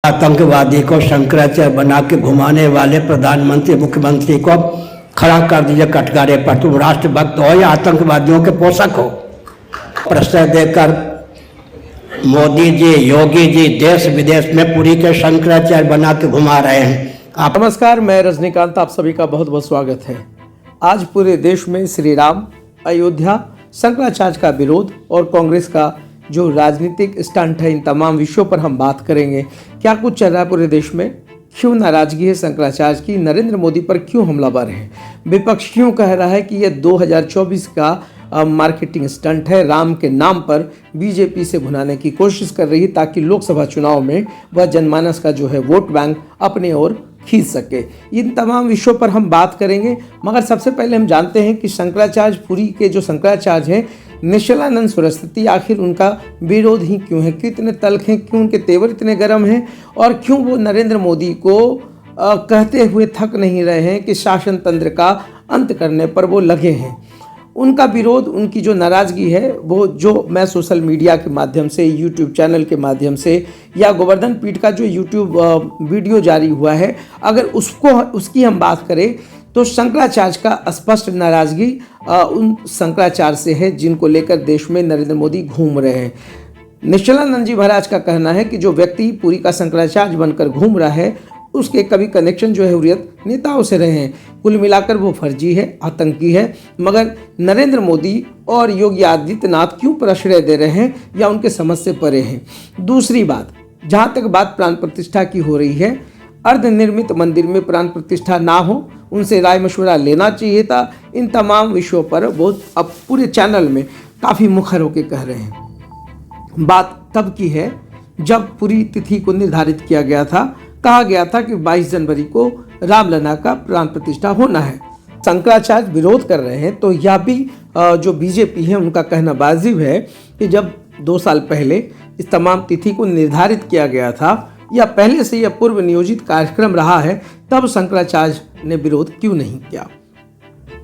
आतंकवादी को शंकराचार्य बना के घुमाने वाले प्रधानमंत्री मुख्यमंत्री को खड़ा कर दीजिए कटघरे पर। तुम राष्ट्रभक्त हो या आतंकवादियों के पोषक हो? प्रश्रय देकर मोदी जी, योगी जी देश विदेश में पुरी के शंकराचार्य बना के घुमा रहे हैं। नमस्कार, मैं रजनीकांत, आप सभी का बहुत बहुत स्वागत है। आज पूरे देश में श्री राम, अयोध्या, शंकराचार्य का विरोध और कांग्रेस का जो राजनीतिक स्टंट है, इन तमाम विषयों पर हम बात करेंगे। क्या कुछ चल रहा है पूरे देश में, क्यों नाराजगी है शंकराचार्य की, नरेंद्र मोदी पर क्यों हमलावर है, विपक्ष क्यों कह रहा है कि यह 2024 का मार्केटिंग स्टंट है, राम के नाम पर बीजेपी से भुनाने की कोशिश कर रही है ताकि लोकसभा चुनाव में वह जनमानस का जो है वोट बैंक अपने ओर खींच सके। इन तमाम विषयों पर हम बात करेंगे, मगर सबसे पहले हम जानते हैं कि शंकराचार्य पुरी के जो शंकराचार्य हैं, निश्चलानंद सरस्वती, आखिर उनका विरोध ही क्यों है, क्यों इतने तल्ख हैं, क्यों उनके तेवर इतने गर्म हैं और क्यों वो नरेंद्र मोदी को कहते हुए थक नहीं रहे हैं कि शासन तंत्र का अंत करने पर वो लगे हैं। उनका विरोध, उनकी जो नाराज़गी है, वो जो मैं सोशल मीडिया के माध्यम से, यूट्यूब चैनल के माध्यम से या गोवर्धन पीठ का जो यूट्यूब वीडियो जारी हुआ है, अगर उसकी हम बात करें तो शंकराचार्य का स्पष्ट नाराज़गी उन शंकराचार्य से है जिनको लेकर देश में नरेंद्र मोदी घूम रहे हैं। निश्चलानंद जी महाराज का कहना है कि जो व्यक्ति पुरी का शंकराचार्य बनकर घूम रहा है, उसके कभी कनेक्शन जो है हुर्रियत नेताओं से रहे हैं। कुल मिलाकर वो फर्जी है, आतंकी है। मगर नरेंद्र मोदी और योगी आदित्यनाथ क्यों प्रश्रय दे रहे हैं या उनके समझ से परे हैं। दूसरी बात, जहाँ तक बात प्राण प्रतिष्ठा की हो रही है, अर्धनिर्मित मंदिर में प्राण प्रतिष्ठा ना हो, उनसे राय मशवरा लेना चाहिए था। इन तमाम विषयों पर वो अब पूरे चैनल में काफ़ी मुखर होकर कह रहे हैं। बात तब की है जब पूरी तिथि को निर्धारित किया गया था, कहा गया था कि 22 जनवरी को रामलला का प्राण प्रतिष्ठा होना है। शंकराचार्य विरोध कर रहे हैं, तो यह भी जो बीजेपी है उनका कहना वाजिब है कि जब 2 साल पहले इस तमाम तिथि को निर्धारित किया गया था या पहले से यह पूर्व नियोजित कार्यक्रम रहा है, तब शंकराचार्य ने विरोध क्यों नहीं किया।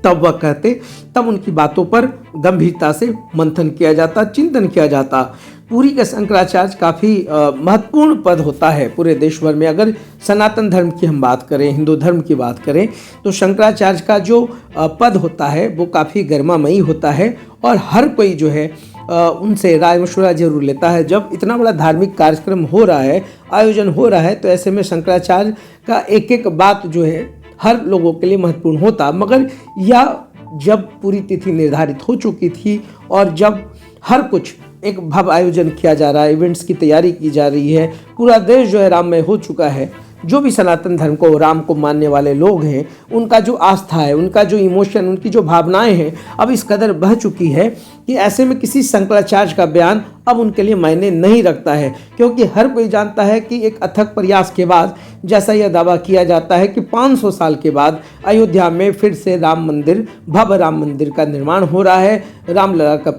तब वह कहते, तब उनकी बातों पर गंभीरता से मंथन किया जाता, चिंतन किया जाता। पुरी का शंकराचार्य काफ़ी महत्वपूर्ण पद होता है पूरे देश भर में। अगर सनातन धर्म की हम बात करें, हिंदू धर्म की बात करें, तो शंकराचार्य का जो पद होता है वो काफ़ी गरिमामयी होता है और हर कोई जो है उनसे राय मशवरा जरूर लेता है। जब इतना बड़ा धार्मिक कार्यक्रम हो रहा है, आयोजन हो रहा है, तो ऐसे में शंकराचार्य का एक एक बात जो है हर लोगों के लिए महत्वपूर्ण होता। मगर यह जब पूरी तिथि निर्धारित हो चुकी थी और जब हर कुछ एक भव्य आयोजन किया जा रहा है, इवेंट्स की तैयारी की जा रही है, पूरा देश जो है राममय हो चुका है, जो भी सनातन धर्म को, राम को मानने वाले लोग हैं, उनका जो आस्था है, उनका जो इमोशन, उनकी जो भावनाएं हैं, अब इस कदर बह चुकी है कि ऐसे में किसी शंकराचार्य का बयान अब उनके लिए मायने नहीं रखता है। क्योंकि हर कोई जानता है कि एक अथक प्रयास के बाद, जैसा यह दावा किया जाता है कि 500 साल के बाद अयोध्या में फिर से राम मंदिर, भव्य राम मंदिर का निर्माण हो रहा है, रामलला का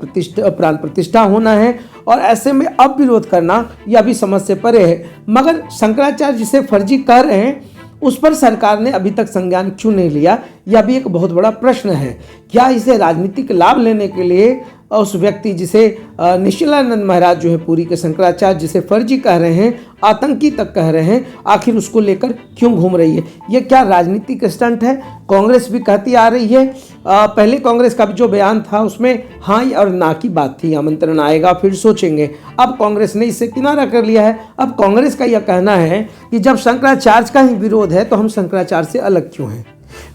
प्राण प्रतिष्ठा होना है, और ऐसे में अब विरोध करना यह भी समझ से परे है। मगर शंकराचार्य जिसे फर्जी कह रहे हैं, उस पर सरकार ने अभी तक संज्ञान क्यों नहीं लिया, यह भी एक बहुत बड़ा प्रश्न है। क्या इसे राजनीतिक लाभ लेने के लिए उस व्यक्ति जिसे निश्चलानंद महाराज जो है पुरी के शंकराचार्य जिसे फर्जी कह रहे हैं, आतंकी तक कह रहे हैं, आखिर उसको लेकर क्यों घूम रही है? ये क्या राजनीतिक स्टंट है? कांग्रेस भी कहती आ रही है। पहले कांग्रेस का भी जो बयान था उसमें हाँ और ना की बात थी, आमंत्रण आएगा फिर सोचेंगे। अब कांग्रेस ने इससे किनारा कर लिया है। अब कांग्रेस का यह कहना है कि जब शंकराचार्य का ही विरोध है तो हम शंकराचार्य से अलग क्यों हैं।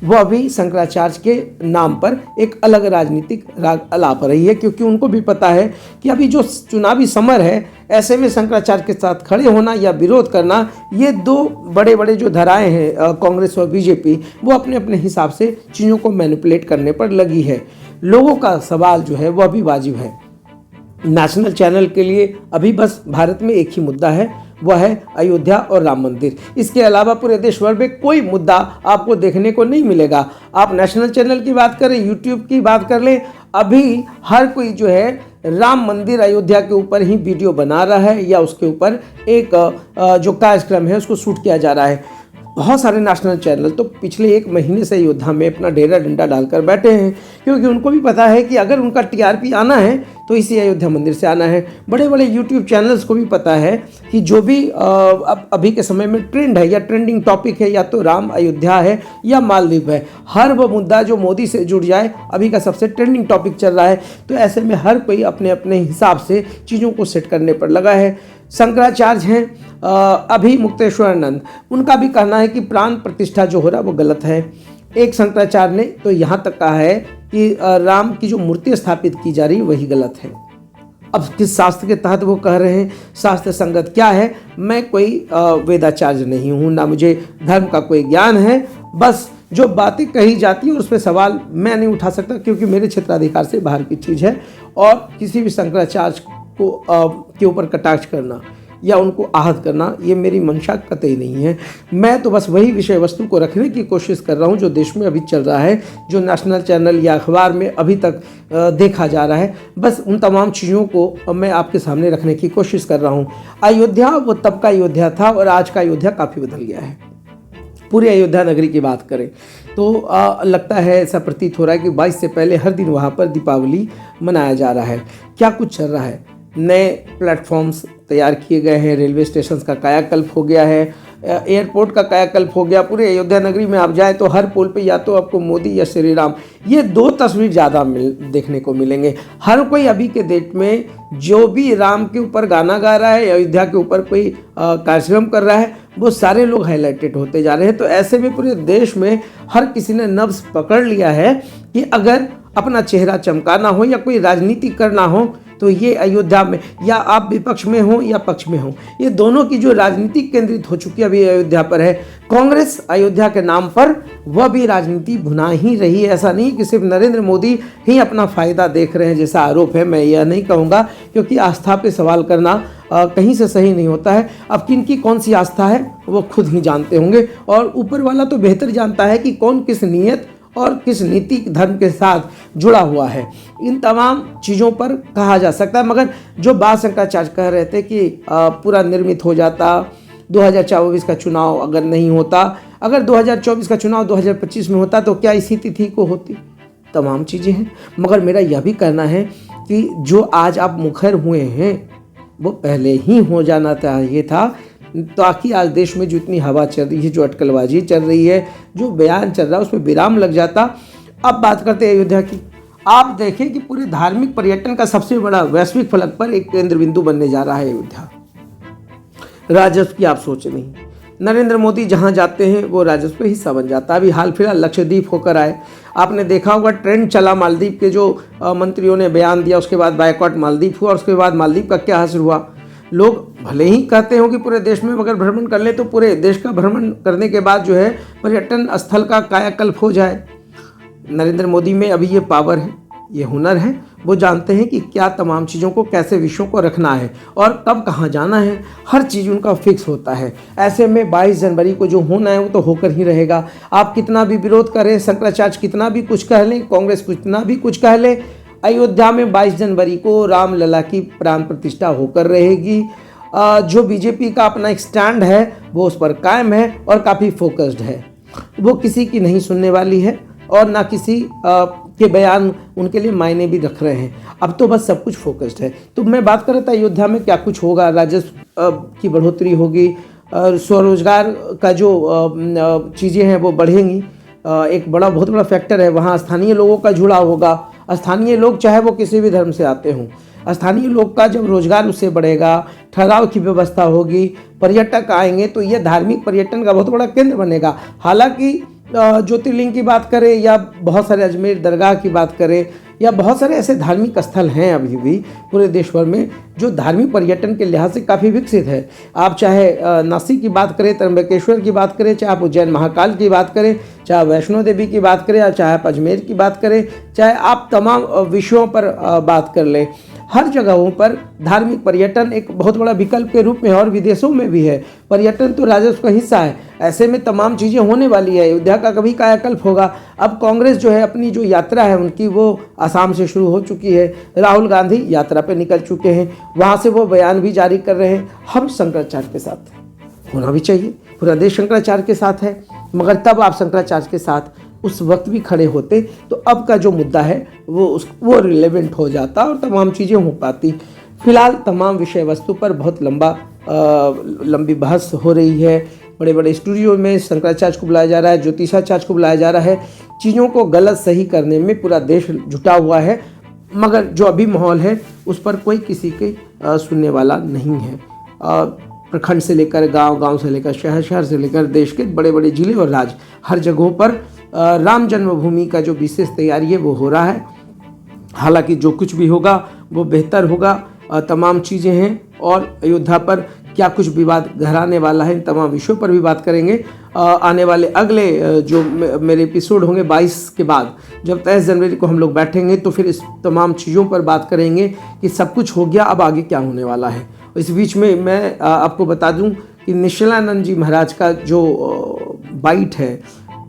वो अभी शंकराचार्य के नाम पर एक अलग राजनीतिक राग अलाप रही है, क्योंकि उनको भी पता है कि अभी जो चुनावी समर है, ऐसे में शंकराचार्य के साथ खड़े होना या विरोध करना, ये दो बड़े बड़े जो धाराएं हैं कांग्रेस और बीजेपी, वो अपने अपने हिसाब से चीज़ों को मैनिपुलेट करने पर लगी है। लोगों का सवाल जो है वह भी वाजिब है। नेशनल चैनल के लिए अभी बस भारत में एक ही मुद्दा है, वह है अयोध्या और राम मंदिर। इसके अलावा पूरे देश भर में कोई मुद्दा आपको देखने को नहीं मिलेगा। आप नेशनल चैनल की बात करें, यूट्यूब की बात कर लें, अभी हर कोई जो है राम मंदिर अयोध्या के ऊपर ही वीडियो बना रहा है या उसके ऊपर एक जो कार्यक्रम है उसको शूट किया जा रहा है। बहुत सारे नेशनल चैनल तो पिछले 1 महीने से अयोध्या में अपना डेरा डंडा डालकर बैठे हैं, क्योंकि उनको भी पता है कि अगर उनका टीआरपी आना है तो इसी अयोध्या मंदिर से आना है। बड़े बड़े यूट्यूब चैनल्स को भी पता है कि जो भी अभी के समय में ट्रेंड है या ट्रेंडिंग टॉपिक है, या तो राम अयोध्या है या मालदीव है, हर वो मुद्दा जो मोदी से जुड़ जाए अभी का सबसे ट्रेंडिंग टॉपिक चल रहा है। तो ऐसे में हर कोई अपने अपने हिसाब से चीज़ों को सेट करने पर लगा है। शंकराचार्य हैं अभी मुक्तेश्वरानंद, उनका भी कहना है कि प्राण प्रतिष्ठा जो हो रहा है वो गलत है। एक शंकराचार्य ने तो यहाँ तक कहा है कि राम की जो मूर्ति स्थापित की जा रही है वही गलत है। अब किस शास्त्र के तहत वो कह रहे हैं, शास्त्र संगत क्या है, मैं कोई वेदाचार्य नहीं हूँ, ना मुझे धर्म का कोई ज्ञान है। बस जो बातें कही जाती हैं उस पर सवाल मैं नहीं उठा सकता, क्योंकि मेरे क्षेत्राधिकार से बाहर की चीज़ है। और किसी भी शंकराचार्य को के ऊपर कटाक्ष करना या उनको आहत करना ये मेरी मंशा कतई नहीं है। मैं तो बस वही विषय वस्तु को रखने की कोशिश कर रहा हूँ जो देश में अभी चल रहा है, जो नेशनल चैनल या अखबार में अभी तक देखा जा रहा है। बस उन तमाम चीज़ों को मैं आपके सामने रखने की कोशिश कर रहा हूँ। अयोध्या वो तब का अयोध्या था और आज का अयोध्या काफ़ी बदल गया है। पूरी अयोध्या नगरी की बात करें तो लगता है, ऐसा प्रतीत हो रहा है कि 22 से पहले हर दिन वहाँ पर दीपावली मनाया जा रहा है। क्या कुछ चल रहा है, नए प्लेटफॉर्म्स तैयार किए गए हैं, रेलवे स्टेशन का कायाकल्प हो गया है, एयरपोर्ट का कायाकल्प हो गया। पूरे अयोध्या नगरी में आप जाएं तो हर पोल पे या तो आपको मोदी या श्री राम, ये 2 तस्वीर ज़्यादा देखने को मिलेंगे। हर कोई अभी के डेट में जो भी राम के ऊपर गाना गा रहा है, अयोध्या के ऊपर कोई कार्यक्रम कर रहा है, वो सारे लोग हाईलाइटेड होते जा रहे हैं। तो ऐसे में पूरे देश में हर किसी ने नब्ज पकड़ लिया है कि अगर अपना चेहरा चमकाना हो या कोई राजनीति करना हो तो ये अयोध्या में, या आप विपक्ष में हो या पक्ष में हो, ये दोनों की जो राजनीति केंद्रित हो चुकी है अभी अयोध्या पर है। कांग्रेस अयोध्या के नाम पर वह भी राजनीति भुना ही रही है। ऐसा नहीं कि सिर्फ नरेंद्र मोदी ही अपना फायदा देख रहे हैं जैसा आरोप है, मैं यह नहीं कहूँगा, क्योंकि आस्था पे सवाल करना कहीं से सही नहीं होता है। अब किनकी कौन सी आस्था है वो खुद ही जानते होंगे, और ऊपर वाला तो बेहतर जानता है कि कौन किस नीयत और किस नीति धर्म के साथ जुड़ा हुआ है। इन तमाम चीज़ों पर कहा जा सकता है। मगर जो बात शंकराचार्य कह रहे थे कि पूरा निर्मित हो जाता, 2024 का चुनाव अगर नहीं होता, अगर 2024 का चुनाव 2025 में होता तो क्या इसी तिथि को होती, तमाम चीज़ें हैं। मगर मेरा यह भी कहना है कि जो आज आप मुखर हुए हैं वो पहले ही हो जाना चाहिए था, ताकि आज देश में जो इतनी हवा चल रही है, जो अटकलबाजी चल रही है, जो बयान चल रहा है, उसमें विराम लग जाता। अब बात करते हैं अयोध्या की। आप देखें कि पूरे धार्मिक पर्यटन का सबसे बड़ा वैश्विक फलक पर एक केंद्र बिंदु बनने जा रहा है अयोध्या। राजस्व की आप सोच नहीं, नरेंद्र मोदी जहां जाते हैं वो राजस्व का हिस्सा बन जाता है। अभी हाल फिलहाल लक्षद्वीप होकर आए, आपने देखा होगा ट्रेंड चला मालदीव के जो मंत्रियों ने बयान दिया, उसके बाद बायकॉट मालदीव हुआ, उसके बाद मालदीव का क्या हासिल हुआ। लोग भले ही कहते हो कि पूरे देश में अगर भ्रमण कर ले तो पूरे देश का भ्रमण करने के बाद जो है पर्यटन स्थल का कायाकल्प हो जाए। नरेंद्र मोदी में अभी ये पावर है, ये हुनर है, वो जानते हैं कि क्या तमाम चीज़ों को कैसे विषयों को रखना है और कब कहाँ जाना है, हर चीज़ उनका फिक्स होता है। ऐसे में 22 जनवरी को जो होना है वो तो होकर ही रहेगा। आप कितना भी विरोध करें, शंकराचार्य कितना भी कुछ कह लें, कांग्रेस कितना भी कुछ कह ले, अयोध्या में 22 जनवरी को रामलला की प्राण प्रतिष्ठा होकर रहेगी। जो बीजेपी का अपना एक स्टैंड है वो उस पर कायम है और काफ़ी फोकस्ड है। वो किसी की नहीं सुनने वाली है और ना किसी के बयान उनके लिए मायने भी रख रहे हैं। अब तो बस सब कुछ फोकस्ड है। तो मैं बात कर रहा था अयोध्या में क्या कुछ होगा, राजस्व की बढ़ोतरी होगी, स्वरोजगार का जो चीज़ें हैं वो बढ़ेंगी। एक बहुत बड़ा फैक्टर है वहाँ स्थानीय लोगों का जुड़ाव होगा। स्थानीय लोग चाहे वो किसी भी धर्म से आते हों, स्थानीय लोग का जब रोजगार उससे बढ़ेगा, ठहराव की व्यवस्था होगी, पर्यटक आएंगे तो यह धार्मिक पर्यटन का बहुत बड़ा केंद्र बनेगा। हालांकि ज्योतिर्लिंग की बात करें या बहुत सारे अजमेर दरगाह की बात करें या बहुत सारे ऐसे धार्मिक स्थल हैं अभी भी पूरे देश भर में जो धार्मिक पर्यटन के लिहाज से काफ़ी विकसित है। आप चाहे नासिक की बात करें, त्र्यंबकेश्वर की बात करें, चाहे आप उज्जैन महाकाल की बात करें, चाहे वैष्णो देवी की बात करें, या चाहे आप अजमेर की बात करें, चाहे आप तमाम विषयों पर बात कर लें, हर जगहों पर धार्मिक पर्यटन एक बहुत बड़ा विकल्प के रूप में है और विदेशों में भी है। पर्यटन तो राजस्व का हिस्सा है। ऐसे में तमाम चीज़ें होने वाली है। अयोध्या का कभी कायाकल्प होगा। अब कांग्रेस जो है अपनी जो यात्रा है उनकी वो आसाम से शुरू हो चुकी है। राहुल गांधी यात्रा पे निकल चुके हैं, वहाँ से वो बयान भी जारी कर रहे हैं। हम शंकराचार्य के साथ होना भी चाहिए। पूरा देश शंकराचार्य के साथ है, मगर तब आप शंकराचार्य के साथ उस वक्त भी खड़े होते तो अब का जो मुद्दा है वो रिलेवेंट हो जाता और तमाम चीज़ें हो पाती। फिलहाल तमाम विषय वस्तु पर बहुत लंबी बहस हो रही है। बड़े बड़े स्टूडियो में शंकराचार्य को बुलाया जा रहा है, ज्योतिषाचार्य को बुलाया जा रहा है। चीज़ों को गलत सही करने में पूरा देश जुटा हुआ है, मगर जो अभी माहौल है उस पर कोई किसी के सुनने वाला नहीं है। प्रखंड से लेकर गांव, गांव से लेकर शहर, शहर से लेकर देश के बड़े बड़े जिले और राज्य, हर जगहों पर राम जन्मभूमि का जो विशेष तैयारी है वो हो रहा है। हालांकि जो कुछ भी होगा वो बेहतर होगा। तमाम चीज़ें हैं और अयोध्या पर क्या कुछ विवाद गहराने वाला है, इन तमाम विषयों पर भी बात करेंगे। आने वाले अगले जो मेरे एपिसोड होंगे 22 के बाद, जब 23 जनवरी को हम लोग बैठेंगे तो फिर इस तमाम चीज़ों पर बात करेंगे कि सब कुछ हो गया, अब आगे क्या होने वाला है। इस बीच में मैं आपको बता दूं कि निश्चलानंद जी महाराज का जो बाइट है,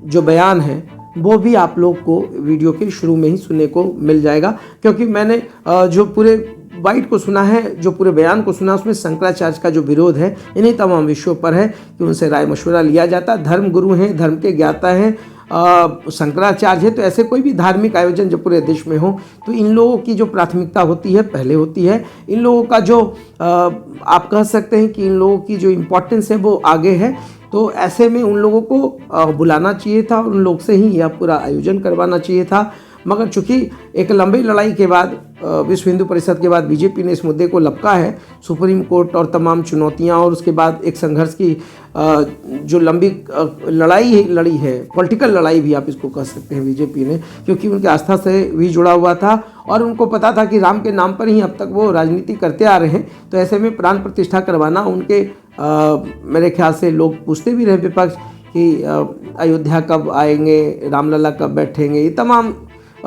जो बयान है, वो भी आप लोग को वीडियो के शुरू में ही सुनने को मिल जाएगा, क्योंकि मैंने जो पूरे बाइट को सुना है, जो पूरे बयान को सुना, उसमें शंकराचार्य का जो विरोध है इन्हीं तमाम विषयों पर है कि उनसे राय मशवरा लिया जाता। धर्म गुरु हैं, धर्म के ज्ञाता हैं, शंकराचार्य है, तो ऐसे कोई भी धार्मिक आयोजन जब पूरे देश में हो तो इन लोगों की जो प्राथमिकता होती है पहले होती है। इन लोगों का जो आप कह सकते हैं कि इन लोगों की जो इम्पोर्टेंस है वो आगे है। तो ऐसे में उन लोगों को बुलाना चाहिए था, उन लोग से ही यह पूरा आयोजन करवाना चाहिए था। मगर चूंकि एक लंबी लड़ाई के बाद, विश्व हिंदू परिषद के बाद बीजेपी ने इस मुद्दे को लपका है, सुप्रीम कोर्ट और तमाम चुनौतियां, और उसके बाद एक संघर्ष की जो लंबी लड़ाई लड़ी है, पॉलिटिकल लड़ाई भी आप इसको कह सकते हैं बीजेपी ने, क्योंकि उनकी आस्था से भी जुड़ा हुआ था और उनको पता था कि राम के नाम पर ही अब तक वो राजनीति करते आ रहे हैं। तो ऐसे में प्राण प्रतिष्ठा करवाना उनके मेरे ख्याल से लोग पूछते भी रहे विपक्ष कि अयोध्या कब आएंगे, रामलला कब बैठेंगे, ये तमाम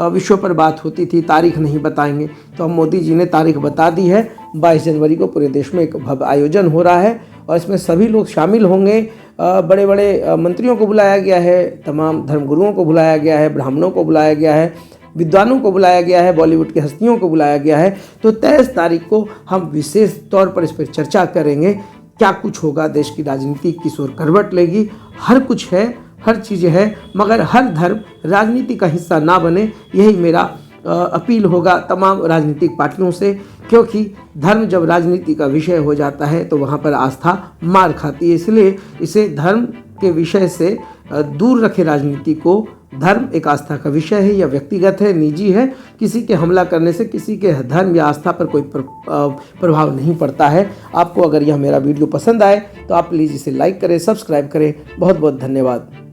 विषयों पर बात होती थी। तारीख नहीं बताएंगे, तो अब मोदी जी ने तारीख बता दी है। 22 जनवरी को पूरे देश में एक भव्य आयोजन हो रहा है और इसमें सभी लोग शामिल होंगे। बड़े बड़े मंत्रियों को बुलाया गया है, तमाम धर्मगुरुओं को बुलाया गया है, ब्राह्मणों को बुलाया गया है, विद्वानों को बुलाया गया है, बॉलीवुड की हस्तियों को बुलाया गया है। तो 23 तारीख को हम विशेष तौर पर इस पर चर्चा करेंगे, क्या कुछ होगा, देश की राजनीति किस ओर करवट लेगी। हर कुछ है, हर चीज़ है, मगर हर धर्म राजनीति का हिस्सा ना बने, यही मेरा अपील होगा तमाम राजनीतिक पार्टियों से, क्योंकि धर्म जब राजनीति का विषय हो जाता है तो वहाँ पर आस्था मार खाती है। इसलिए इसे धर्म के विषय से दूर रखे राजनीति को। धर्म एक आस्था का विषय है, या व्यक्तिगत है, निजी है। किसी के हमला करने से किसी के धर्म या आस्था पर कोई प्रभाव नहीं पड़ता है। आपको अगर यह मेरा वीडियो पसंद आए तो आप प्लीज़ इसे लाइक करें, सब्सक्राइब करें। बहुत बहुत धन्यवाद।